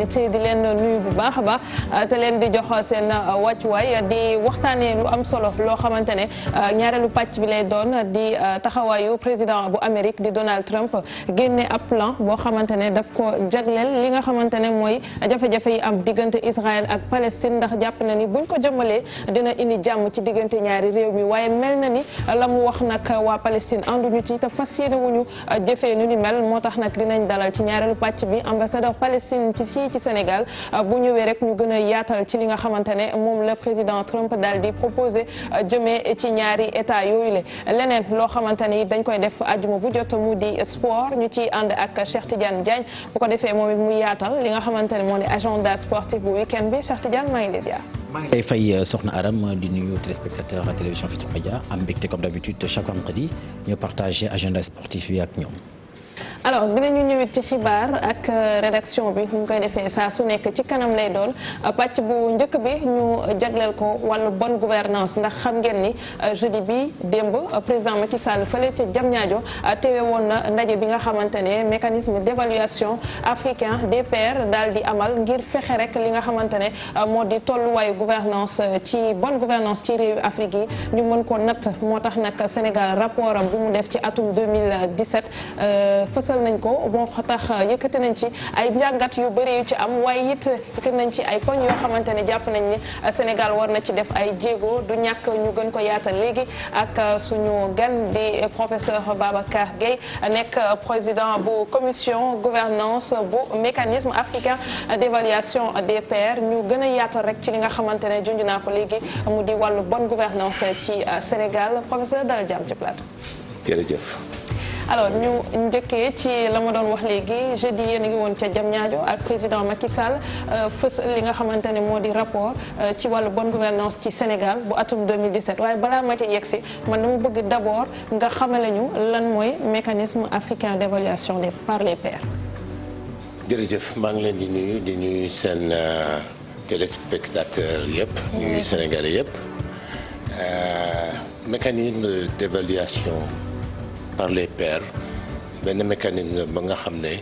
te di leen nuyu bu baax a baax te leen di jox seen wàccuwaay di waxtaanee lu am solo loo xamante ne ñaareelu pàcc bi lay doon di taxawaayu président bu Amérique di Donald Trump génne ab plan boo xamante ne daf ko jagleel li nga xamante ne mooy jafe-jafe yi am diggante Israël ak Palestine ndax jàpp na ni buñ ko jëmbalee dina indi jàmm ci diggante ñaari réew mi waaye mel na ni la mu wax nag waa Palestine ànduñu ci te fas yéene wuñu jëfee nu ni mel moo tax nag dinañ dalal ci ñaareelu pàcc bi ambassadeur Palestine ci fii ci Sénégal bu ñëwee rek ñu gën a yaatal ci li nga xamante ne moom la président Trump daal di proposé jëmee ci ñaari état yooyu la leneen loo xamante ni dañ koy def àjjuma bu jot mu di sport ñu ciy ànd ak Cheikh Tidiane Diagne bu ko defee moom it mu yaatal li nga xamante ne moo di agenda sportif bu week-end bi Cheikh Tidiane maa ngi lay ziar. maa ngi lay fay soxna Aram di nuyu téléspectateur télévision Futurs Médias am mbégte comme d'habitude chaque vendredi ñu partager agenda sportif bi ak ñoom. alors dinañu ñëwit ci xibaar ak rédaction bi ñu koy defee saa su nekk ci kanam lay doon pàcc bu njëkk bi ñu jagleel ko wàllu bonne gouvernance ndax xam ngeen ni jeudi bi démb président Macky Sall fële ca Diamniadio teewe woon na ndaje bi nga xamante ne mécanisme d'évaluation africain DPR daal di amal ngir fexe rek li nga xamante ne moo di tolluwaayu gouvernance ci bonne gouvernance ci réewu Afrique yi ñu mën ko natt moo tax nag Sénégal rapport am bu mu def ci atum 2017 fësal nañ ko moo tax yëkkati nañ ci ay njàngat yu bëri yu ci am waaye it yëkkati nañ ci ay poñ yoo xamante ne jàpp nañ ni Sénégal war na ci def ay jéego du ñàkk ñu gën ko yaatal léegi ak suñu gan di professeur Babacar Gueye nekk président bu commission gouvernance bu mécanisme africain d'évaluation DPR ñu gën a yaatal rek ci li nga xamante ne junj naa ko léegi mu di wàllu bonne gouvernance ci Sénégal professeur dala jàmm ci plateau. jërëjëf. alors ñu njëkkee ci la ma doon wax léegi jeudi yéen a ngi woon ca Diamniadio ak président Macky Sall fës li nga xamante ne moo di rapport ci wàllu bonne gouvernance ci Sénégal bu atum 2017 waaye balaa ma ci yegsi man dama bëgg d'abord nga xamale ñu lan mooy mécanisme africain d'évaluation par les pairs. jërëjëf maa ngi leen di nuyu seen téléspectateurs yëpp. nuyu Sénégalais yëpp. mécanisme d'évaluation par les pairs benn mécanisme ba nga xam ne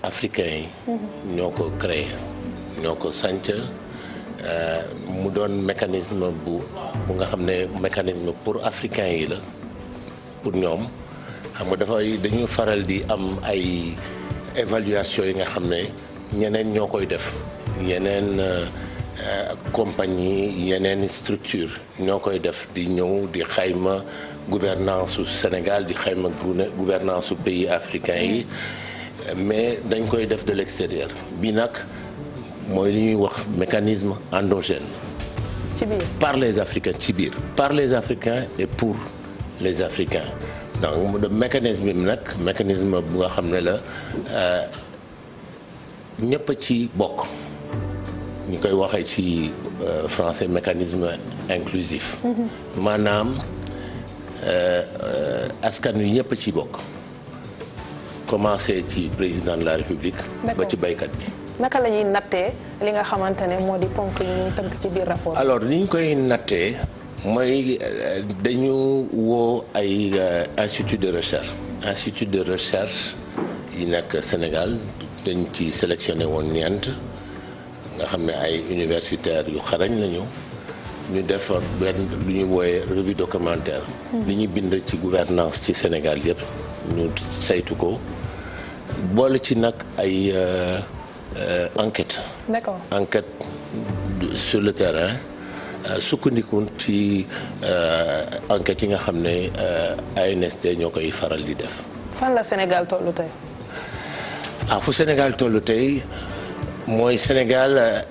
africains yi ñoo ko créé ñoo ko sanc mu doon mécanisme bu nga xam ne mécanisme pour africains yi la pour ñoom xam nga dañuy faral di am ay évaluation yi nga xam ne ñeneen ñoo koy def yeneen compagnie yeneen structure ñoo koy def di ñëw di xayma gouvernance su Sénégal di xayma gouvernance su pays africains yi mais dañ koy def de l'extérieur bi nag mooy li ñuy wax mécanisme endogène. ci biir par les Africains ci biir par les Africains et pour les Africains donc le mécanisme bi nag mécanisme bu nga xam ne la ñëpp ci bokk ñu koy waxee ci français mécanisme inclusif. maanaam. askan wi ñëpp ci bokk commencé ci président de la République. ba ci baykat bi. naka la ñuy nattee li nga xamante ne moo di ponk yi ñuy tënk ci biir rapport. alors ni ñu koy nattee mooy dañu woo ay institut de recherche yi nekk Sénégal dañ ci sélectionné woon ñeent nga xam ne ay universitaires yu xarañ lañu. ñu defar benn lu ñuy wooyee revue documentaire. li ñuy bind ci gouvernance ci Sénégal yëpp ñu saytu ko boole ci nag ay enquête. d'accord enquête sur le terrain sukkandiku ci enquête yi nga xam ne ANSD ñoo koy faral di def. fan la Sénégal tollu tey. fu Sénégal tollu tey. mooy Sénégal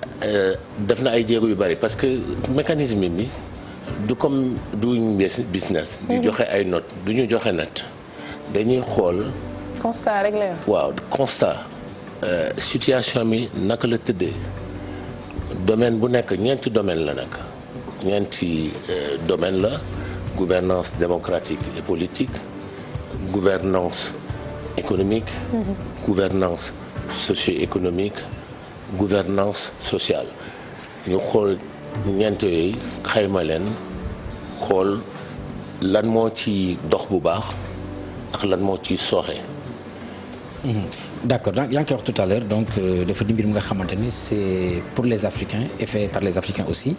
def na ay jéego yu bari parce que mécanisme bi du comme doing business. di joxe ay notes du ñu joxe note dañuy xool. constat rek la. waaw constat situation bi naka la tëddee domaine bu nekk ñeenti domaine la nag ñeenti domaine la gouvernance démocratique et politique gouvernance économique. gouvernance socio-économique. gouvernance sociale ñu xool ñeent yooyu xayma leen xool lan moo ci dox bu baax ak lan moo ci sooxe. d'accord donc yaa ngi koy wax tout à l'heure donc dafa di mbir mi nga xamante ni c'est pour les Africains et fait par les Africains aussi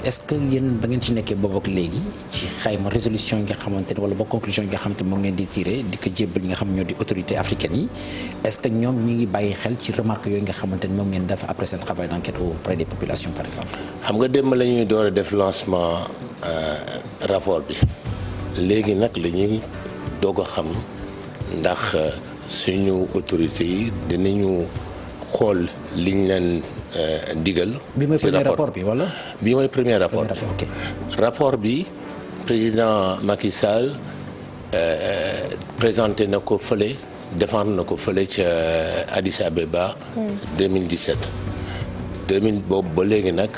est-ce que yéen ba ngeen ci nekkee boobu ak léegi ci xayma résolution yi nga xamante ne wala ba conclusion yi nga xamante ne moom ngeen di tiré di ko jébbal ñi nga xam ñoo di autorités africaines yi est-ce que ñoom ñi ngi bàyyi xel ci remarque yooyu nga xamante ne moom ngeen def après seen travail d'enquête auprès des populations par exemple. xam nga démb la ñuy door a def lancement rapport bi léegi nag la ñuy doog a xam ndax suñu autorités yi dinañu xool liñ leen digal. bi mooy premier rapport bi wala. bi mooy premier rapport bi okay. Rapport bi président Macky Sall présenté na ko fële défendre na ko fële ca Addis Abeba. 2017 boobu ba léegi nag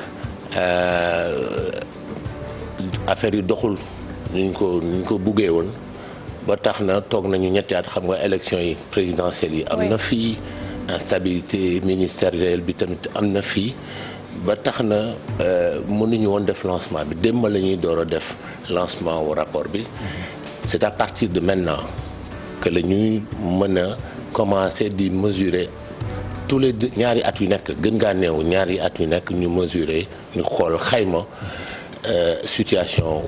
affaire yi doxul nuñ ko buggee woon. ba tax na toog nañu ñetti at xam nga élection yi présidentielles yi am na fii instabilité ministérielle bi tamit am na fii ba tax na mënuñu woon def lancement bi démb la ñuy door a def lancement wu rapport bi c'est à partir de maintenant que la ñuy mën a commencer di mesurer tous les ñaari at yu nekk gën ngaa néew ñaari at yu nekk ñu mesurer ñu xool xayma situation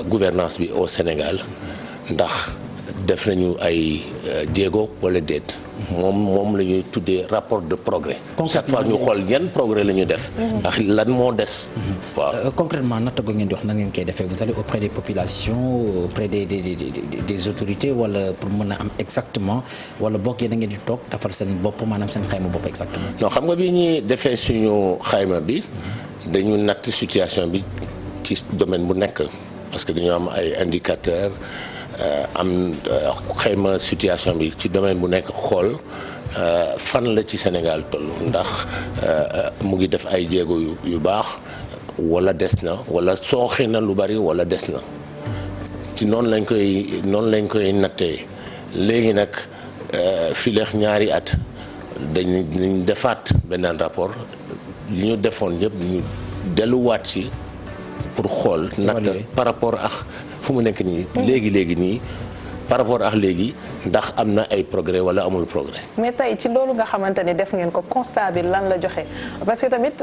gouvernance bi au Sénégal ndax def nañu ay jéego wala déet moom la ñuy tuddee rapport de progrès. chaque fois ñu xool yan progrès la ñu def. ndax lan moo des. waaw concrètement nattago ngeen di wax nan ngeen koy defee vous allez auprès des populations auprès des autorités wala pour mën a am exactement wala bokk yéen a ngeen di toog defar seen bopp maanaam seen xayma bopp exactement. non xam nga bi ñuy defee suñu xayma bi dañu natt situation bi ci domaine bu nekk parce que dañu am ay indicateurs. am xayma situation bi ci domaine bu nekk xool fan la ci Sénégal toll ndax mu ngi def ay jéego yu baax wala des na wala sooxe na lu bari wala des na ci noonu lañ koy nattee léegi nag fileex ñaari at dañ defaat beneen rapport li ñu defoon yëpp ñu delluwaat ci pour xool natt par rapport ak fu mu nekk nii léegi nii par rapport ak léegi ndax am na ay progrès wala amul progrès. mais tey ci loolu nga xamante ni def ngeen ko constat bi lan la joxe parce que tamit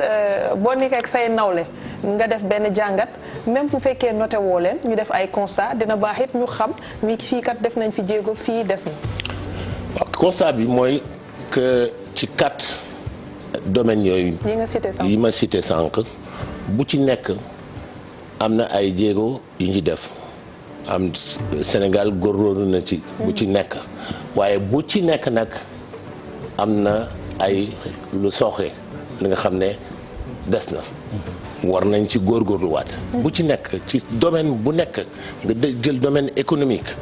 boo nekkee ak say nawle nga def benn jàngat même bu fekkee noté woo leen ñu def ay constat dina baax it ñu xam mi fii kat def nañ fi jéego fii des na. waaw constat bi mooy que ci 4 domaines yooyu. yi ma cité sànq bu ci nekk am na ay jéego yu ñu def. am Sénégal góorgóorlu na ci bu ci nekk waaye bu ci nekk nag am na ay lu sooxe li nga xam ne des na war nañ ci góorgóorluwaat bu ci nekk ci domaine bu nekk nga jël domaine économique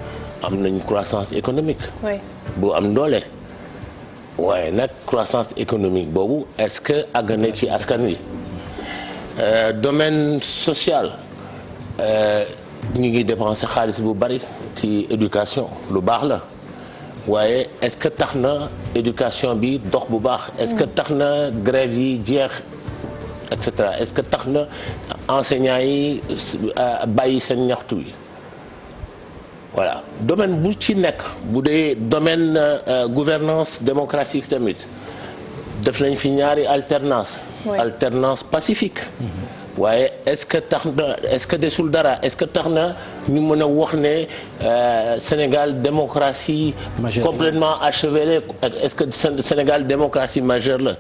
am nañ croissance économique bu am doole waaye nag croissance économique boobu est-ce que àgg na ci askan wi domaine social ñu ngi dépenser xaalis bu bari ci éducation lu baax la waaye est-ce que tax na éducation bi dox bu baax est-ce que tax na grève yi jeex et cetera est-ce que tax na enseignants yi bàyyi seen ñaxtu yi voilà domaine bu ci nekk bu dee domaine gouvernance démocratique tamit def nañ fi ñaari alternance pacifique waaye est-ce que tax na est-ce que desul dara est-ce que tax na ñu mën a wax ne Sénégal démocratie complètement achevée est-ce que Sénégal démocratie majeure la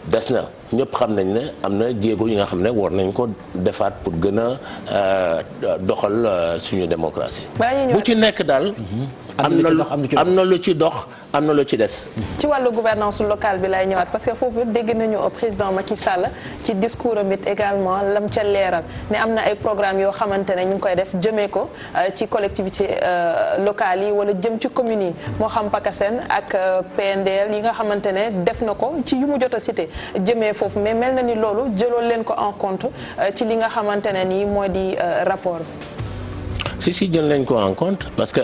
des na ñëpp xam nañ ne am na jéego yi nga xam ne war nañ ko defaat pour gën a doxal suñu démocratie bu ci nekk daal am na lu ci dox am na lu ci des. ci wàllu gouvernance locale bi lay ñëwaat parce que foofu dégg nañu président Macky Sall ci discours am it également lam ca leeral ne am na ay programmes yoo xamante ne ñu ngi koy def jëmee ko ci collectivités locales yi wala jëm ci communes yi moo xam PACASEN ak PNDL yi nga xamante ne def na ko ci yu mu jot a cité jëmee foofu mais mel na ni loolu jëloon leen ko en compte ci li nga xamante ne nii moo di rapport si jël nañ ko en compte parce que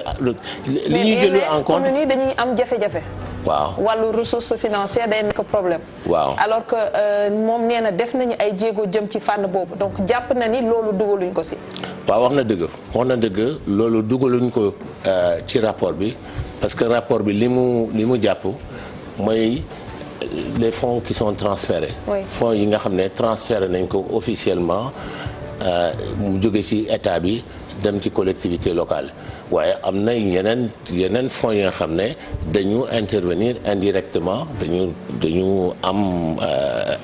li ñu jëlu en compte mais dañuy am jafe-jafe. waaw wàllu ressource financière day nekk problème. waaw alors que moom nee na def nañu ay jéego jëm ci fànn boobu donc jàpp na ni loolu dugaluñ ko si. waaw wax na dëgg loolu dugaluñ ko ci rapport bi parce que rapport bi li mu jàpp mooy les fonds qui sont transférés. fonds yi nga xam ne transféré nañ ko officiellement mu jóge ci état bi dem ci collectivité locale waaye am na yeneen fonds yi nga xam ne dañu intervenir indirectement dañu am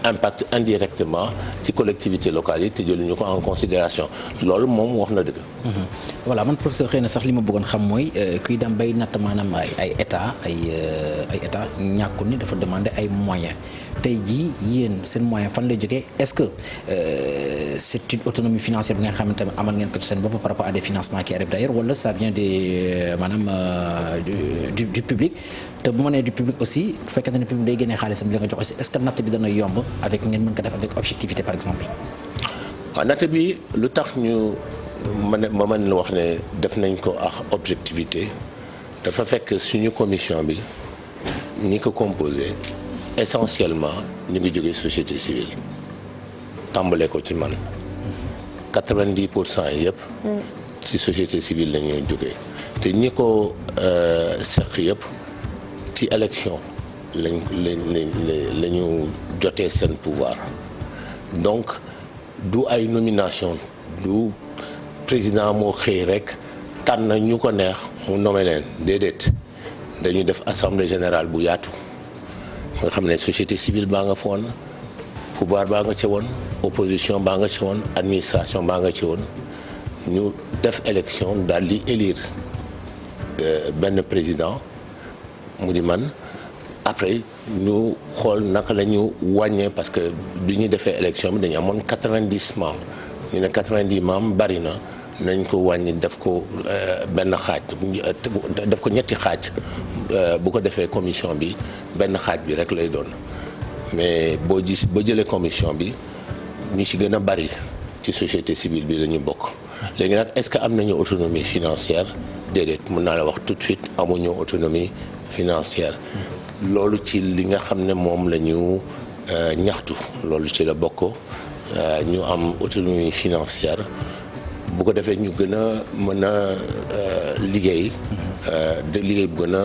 impact indirectement ci collectivité locale yi te jëluñu ko en considération loolu moom wax na dëgg. voilà man professeur xëy na sax li ma bëggoon xam mooy kuy dem bay natt maanaam ay état ñàkkul ni dafa demander ay moyens tey jii yéen seen moyen fan lay jógee est-ce que c'est une autonomie financière bi nga xamante ne amal ngeen ko ci seen bopp par rapport à des financements qui arrivent d'ailleurs wala ça vient des maanaam du public te bu ma nee du public aussi bu fekkente ne public day génnee xaalisam li nga jox aussi est-ce que natt bi dana yomb avec ngeen mën ko def avec objectivité par exemple. waaw natt bi lu tax ñu ma mën la wax ne def nañ ko ak objectivité dafa fekk suñu commission bi ñi ko composé essentiellement ñu ngi jógee société civile tàmbale ko ci man 90% yëpp ci société civile la ñuy jógee te ñi ko seq yëpp ci élection la ñu jotee seen pouvoir donc du ay nomination du président moo xëy rek tànn ñu ko neex mu nommé leen déedéet dañuy def assemblée générale bu yaatu nga xam ne société civile baa nga fa woon pouvoir baa nga ci woon opposition baa nga ci woon administration baa nga ci woon ñu def élection daal di élire benn président mu di man après ñu xool naka la ñu wàññee parce que bi ñu defee élection bi dañu amoon 90 membres ñu ne 90 membres bari na nañ ko wàññi def ko benn xaaj def ko ñetti xaaj bu ko defee commission bi benn xaaj bi rek lay doon mais boo jëlee commission bi ñi ci gën a bari ci société civile bi la ñu bokk léegi nag est-ce que am nañu autonomie financière déedéet mën naa la wax tout de suite amuñu autonomie financière loolu ci li nga xam ne moom la ñu ñaxtu loolu ci la bokk ñu am autonomie financière bu ko defee ñu gën a mën a liggéey liggéey bu gën a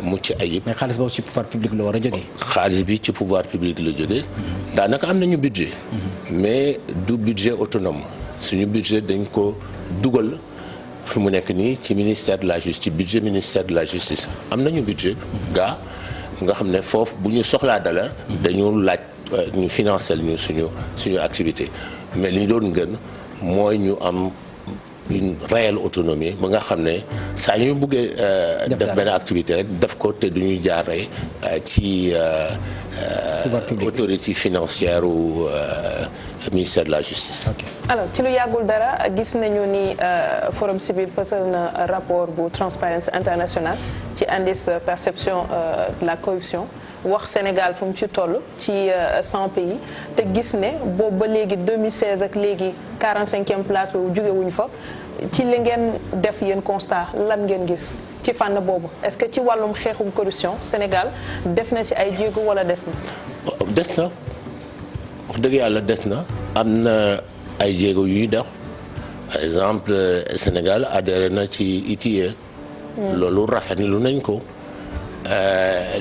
mucc ayib. mais xaalis boobu ci pouvoir public la war a jógee. xaalis bi ci pouvoir public la jógee. daanaka am nañu budget. mais du budget autonome suñu budget dañ ko dugal fi mu nekk nii ci ministère de la justice budget ministère de la justice am nañu budget. nga xam ne foofu bu ñu soxlaa dala dañu laaj ñu financer ñu suñu activité mais li ñu doon gën mooy ñu am une réelle autonomie ba nga xam ne saa ñu buggee def benn activité rek def ko te duñu jaaree ci autorité financière ou ministère de la justice. Okay. alors ci lu yàggul dara gis nañu ni Forum Civil fësal na rapport bu Transparency International ci indice perception de la corruption wax Sénégal fu mu ci toll ci 100 pays te gis ne boobu ba léegi 2016 ak léegi 45e place boobu jóge wuñ fa ci li ngeen def yéen constat lan ngeen gis ci fànn boobu est-ce que ci wàllum xeexum corruption Sénégal def na ci ay jéego wala des na. des na wax dëgg yàlla des na am na ay jéego yu ñuy def par exemple Sénégal adhéré na ci ITIE. loolu rafetlu nañ ko.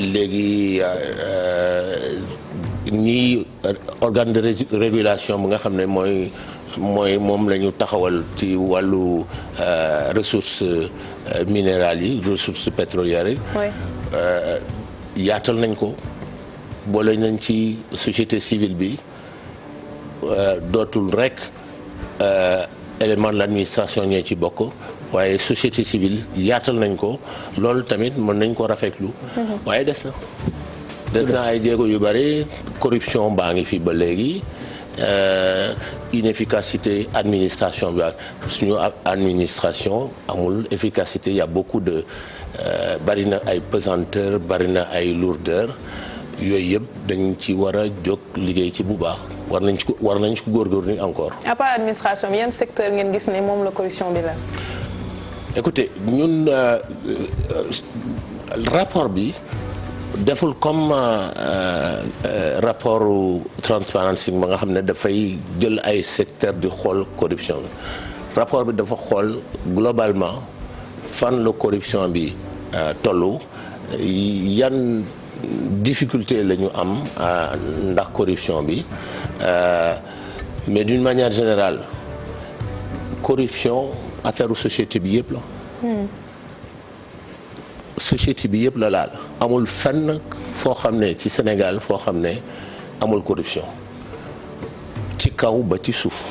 léegi ñii organe de régulation bi nga xam ne moom la ñu taxawal ci wàllu ressources minérales yi ressources pétrolières yi. yaatal nañ ko boole nañ ci société civile bi dootul rek élément de l'administration ñee ci bokk. waaye société civile yaatal nañ ko loolu tamit mën nañ ko rafetlu. waaye des na ay jéego yu bari corruption baa ngi fi ba léegi inefficacité administration bi ak suñu administration amul efficacité y a beaucoup de bari na ay pesanteur bari na ay lourdeur yooyu yëpp dañ ci war a jóg liggéey ci bu baax war nañ ci ko góorgóorlu encore. à part administration bi yan secteur ngeen gis ne moom la corruption bi la. écoutez ñun rapport bi deful comme rapport transparency ba nga xam ne dafay jël ay secteur di xool corruption bi rapport bi dafa xool globalement fan la corruption bi tollu yan difficulté la ñu am ndax corruption bi mais d'une manière générale corruption affaire société bi yëpp la. société bi yëpp la laal amul fenn foo xam ne ci Sénégal foo xam ne amul corruption ci kaw ba ci suuf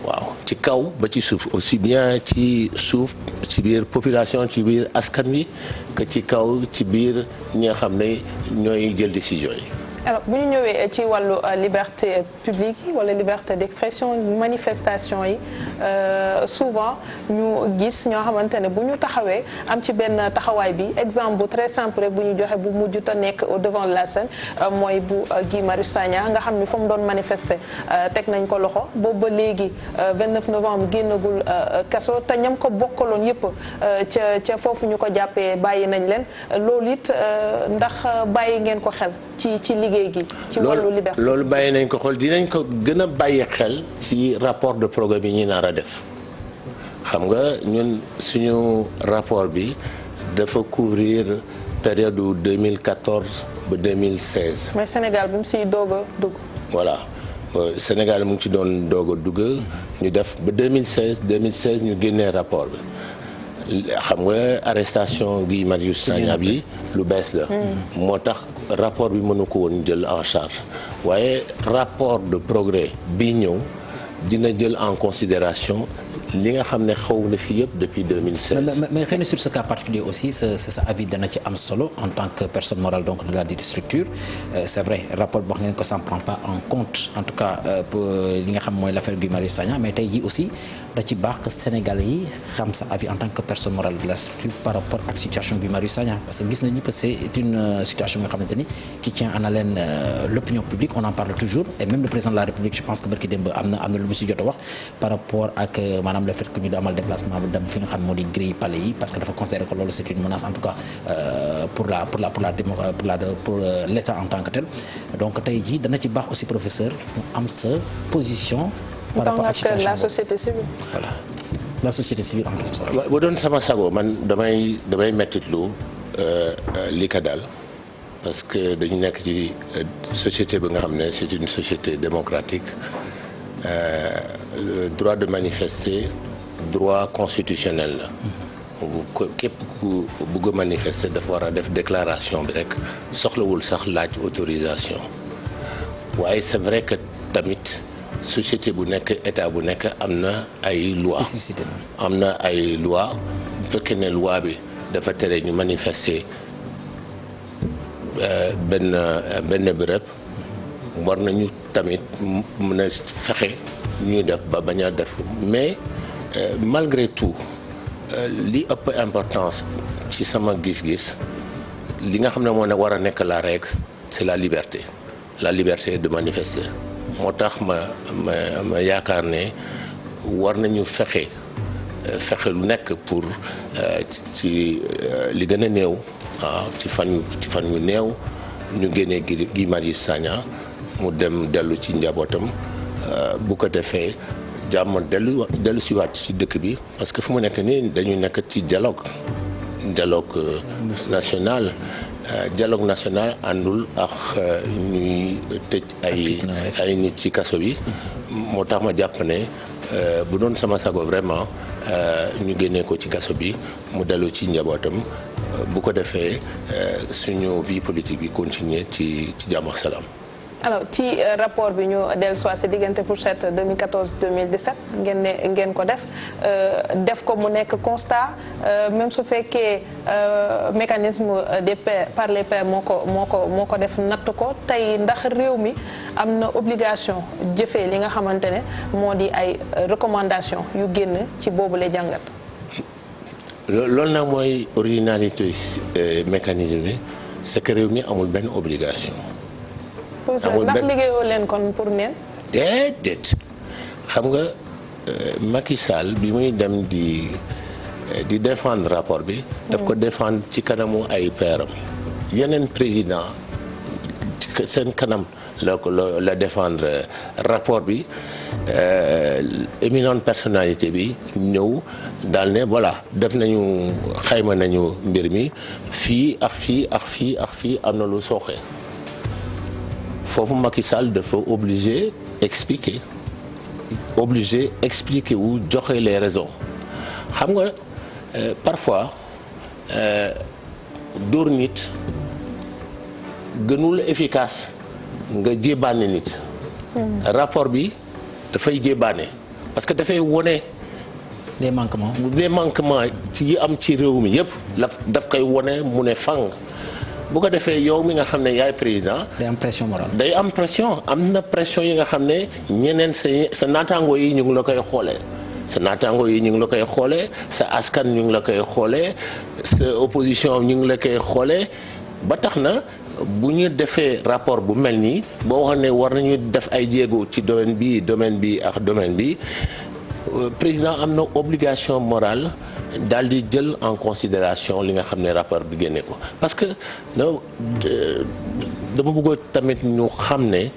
waaw ci kaw ba ci suuf aussi bien ci suuf ci biir population ci biir askan wi que ci kaw ci biir ñi nga xam ne ñooy jël décision yi. alors bu ñu ñëwee ci wàllu liberté publique yi wala liberté d'expression manifestation yi souvent ñu gis ñoo xamante ne bu ñu taxawee am ci benn taxawaay bi exemple bu très simple rek bu ñu joxe bu mujj te nekk au devant de la scène mooy bu Guy Marius Sagna nga xam ni fa mu doon manifester teg nañ ko loxo boobu ba léegi 29 novembre génnagul kaso te ñam ko bokkaloon yëpp ca foofu ñu ko jàppee bàyyi nañ leen loolu it ndax bàyyi ngeen ko xel ci liggéey gi ci wàllu liberté loolu bàyyi nañ ko xool dinañ ko gën a bàyyi xel ci rapport de programme yi ñu nar a def xam nga ñun suñu rapport bi dafa couvrir période 2014 ba 2016. mais Sénégal bu mu siy doog a dugg. voilà Sénégal mu ngi ci doon doog a dugg ñu def ba 2016 ñu génnee rapport bi xam nga arrestation Guy Marius Sagna bi lu bees la. moo tax rapport bi mënu ko woon jël en charge waaye rapport de progrès bi ñëw dina jël en considération li nga xam ne xaw na fi yëpp depuis 2016. mais xëy na sur ce cas particulier aussi sa avis dana ci am solo en tant que personne morale donc de la dite structure c'est vrai rapport boo xam ne ko ça ne prend pas en compte en tout cas pour li nga xam mooy l'affaire Guy Marius Sagna mais tey jii aussi da ci baax que Sénégalais yi xam sa avis en tant que personne morale de la structure par rapport ak situation Guy Marius Sagna parce que gis nañu que c'est une situation nga xamante ni qui tient en haleine l'opinion publique on en parle toujours et même le président de la République je pense que barki démb am na lu mu si jot a wax par rapport ak maanaam le fait que ñu amal déplacement bi dem fi nga xam moo di grille palais yi parce que dafa considérer que loolu c'est une menace en tout cas pour l'État en tant que tel donc tey jii dana ci baax aussi professeur mu am sa position par rapport ak situation la société civile. voilà la société civile en quelque sorte. bu doon sama sago man damay mettitlu li ka dal parce que dañu nekk ci société bi nga xam ne c'est une société démocratique le droit de manifester droit constitutionnel la. képp ku bëgg a manifester dafa war a def déclaration bi rek soxlawul sax laaj autorisation waaye c'est vrai que tamit. société bu nekk état bu nekk am na ay loi am na ay loi bu fekkee ne loi bi dafa tere ñu manifester benn béréb war nañu tamit mën a fexe ñuy def ba bañ a def mais malgré tout li ëpp importance ci sama gis-gis li nga xam ne moo ne war a nekk la règle c'est la liberté de manifester moo tax ma yaakaar ne war nañu fexe lu nekk pour ci li gën a néew waaw ci fan yu néew ñu génnee Guy Marius Sagna mu dellu ci njabootam bu ko defee jàmm dellu siwaat ci dëkk bi parce que fu mu nekk nii dañu nekk ci dialogue national dialogue national àndul ak ñuy tëj ay nit ci kaso bi moo tax ma jàpp ne bu doon sama sago vraiment ñu génnee ko ci kaso bi mu dellu ci njabootam bu ko defee suñu vie politique bi continuer ci jàmm ak salaam. alors ci rapport bi ñu dellusiwaat si diggante fourchette 2014 2017 ngeen ko def ko mu nekk constat même su fekkee mécanisme des pairs par les pairs moo ko def natt ko tey ndax réew mi am na obligation jëfee li nga xamante ne moo di ay recommandation yu génn ci boobu la jàngat. loolu nag mooy originalité mécanisme bi c'est que réew mi amul benn obligation. amul ndax liggéeyoo leen kon pour neen. déedéet xam nga Macky Sall bi muy dem di défendre rapport bi. daf ko défendre ci kanamu ay pairam yeneen président seen kanam la défendre rapport bi éminente personnalité bi ñëw daal ne voilà def nañu xayma nañu mbir mi fii ak fii ak fii ak fii am na lu sooxe foofu Macky Sall dafa obligé expliquer wu joxe les raisons xam nga parfois dóor nit gënul efficace nga jébaane nit. rapport bi dafay jébaane parce que dafay wone des manquements ci yi am ci réew mi yëpp daf koy wone mu ne fang bu ko defee yow mi nga xam ne yaay président. day am pression morale. day am pression am na pression yi nga xam ne ñeneen sa naataango yi ñu ngi la koy xoolee. sa naataango yi ñu ngi la koy xoolee sa askan ñu ngi la koy xoolee sa opposition ñu ngi la koy xoolee ba tax na bu ñu defee rapport bu mel nii boo wax ne war nañu def ay jéego ci domaine bi ak domaine bi président am na obligation morale daal di jël en considération li nga xam ne rapport bi génne ko parce que dama bëggoon tamit ñu xam ne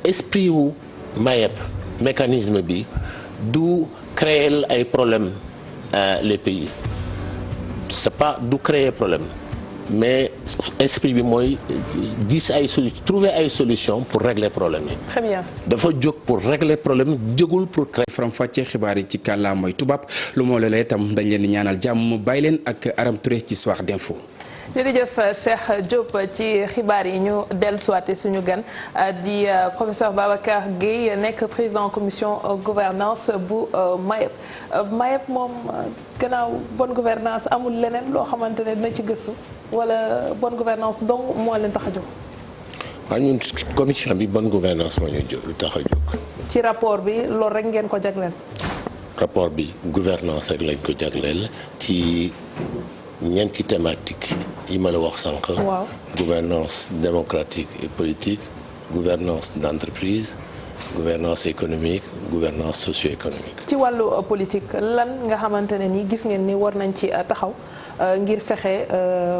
esprit wu MAEP mécanisme bi du créer ay problème les pays c'est pas du créer problème mais esprit bi mooy gis trouver ay solution pour régler problème yi. Très bien. dafa jóg pour régler problème jógul pour créer. faram-fàccee xibaar yi ci kàllaamay tubaab lu moo loolee itam dañ leen di ñaanal jàmm bàyyi leen ak Aram Touré ci Soir d'info. jërëjëf Cheikh Diop ci xibaar yi ñu dellusiwaate suñu gan di professeur Babacar Gueye nekk président commission gouvernance bu MAEP MAEP moom gannaaw bonne gouvernance amul leneen loo xamante ne dina ci gëstu wala bonne gouvernance donc moo leen tax a jóg. waaw ñun commission bi bonne gouvernance moo ñu tax a jóg. ci rapport bi loolu rek ngeen ko jagleel. rapport bi gouvernance rek lañ ko jagleel ci ñeenti thématique yi ma la wax sànq. waaw gouvernance démocratique et politique gouvernance d'entreprise gouvernance économique gouvernance socio-économique. ci wàllu politique lan nga xamante ne ni gis ngeen ni war nañ ci taxaw ngir fexe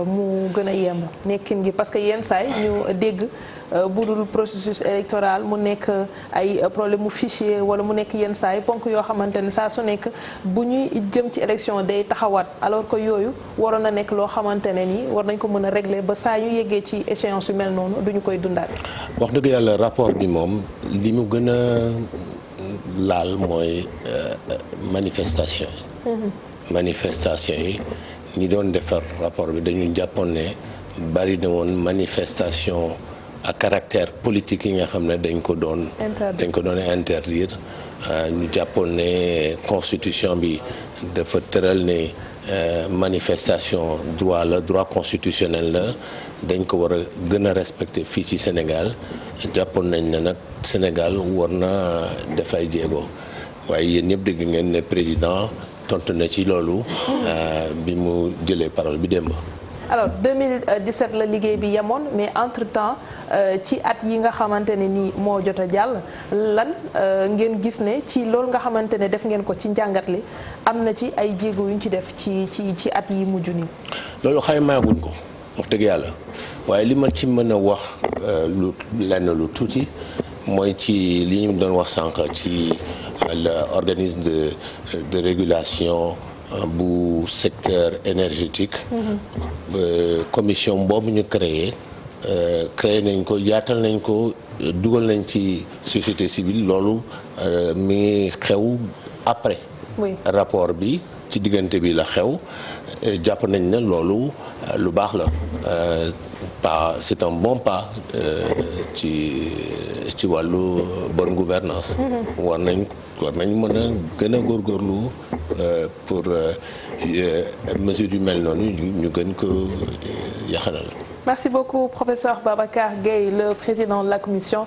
mu gën a yemb nekkin gi parce que yenn saay ñu dégg budul processus électoral mu nekk ay problème mu fichier wala mu nekk yenn saay ponk yoo xamante ne saa su nekk bu ñuy jëm ci élection day taxawaat alors que yooyu waroon na nekk loo xamante ne ni war nañ ko mën a régler ba saa ñu yeggee ci échéance yu mel noonu duñu koy dundaat. wax dëgg yàlla rapport bi moom li mu gën a laal mooy manifestation yi. manifestation yi ñi doon defar rapport bi dañu jàppoon ne bari na woon manifestation à caractère politique yi nga xam ne dañ ko doon interdire ñu jàppoon ne constitution bi dafa tëral ne manifestation droit constitutionnel la dañ ko war a gën a respecter fii ci Sénégal jàppoon nañ ne nag Sénégal war na def ay jéego waaye yéen ñëpp dégg ngeen ne président tontu na ci loolu bi mu jëlee parole bi démb. alors 2017 la liggéey bi yemoon mais entre-temps ci at yi nga xamante ne nii moo jot a jàll lan ngeen gis ne ci loolu nga xamante ne def ngeen ko ci njàngat li am na ci ay jéego yu ñu ci def ci at yi mujj nii. loolu xaymaaguñ ko wax dëgg yàlla waaye li ma ci mën a wax lu tuuti mooy ci li ñu doon wax sànq ci l'organisme de régulation bu secteur énergétique. commission boobu ñu créé nañ ko yaatal nañ ko dugal nañ ci société civile loolu mi ngi xew après. oui rapport bi ci diggante bi la xew jàpp nañ ne loolu lu baax la c'est un bon pas ci wàllu bonne gouvernance war nañ mën a gën a góorgóorlu pour mesure yu mel noonu ñu gën ko yaxanal. Merci beaucoup professeur Babacar Gueye, le président de la commission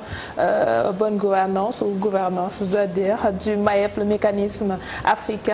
bonne gouvernance ou gouvernance je dois dire du MAEP, le mécanisme africain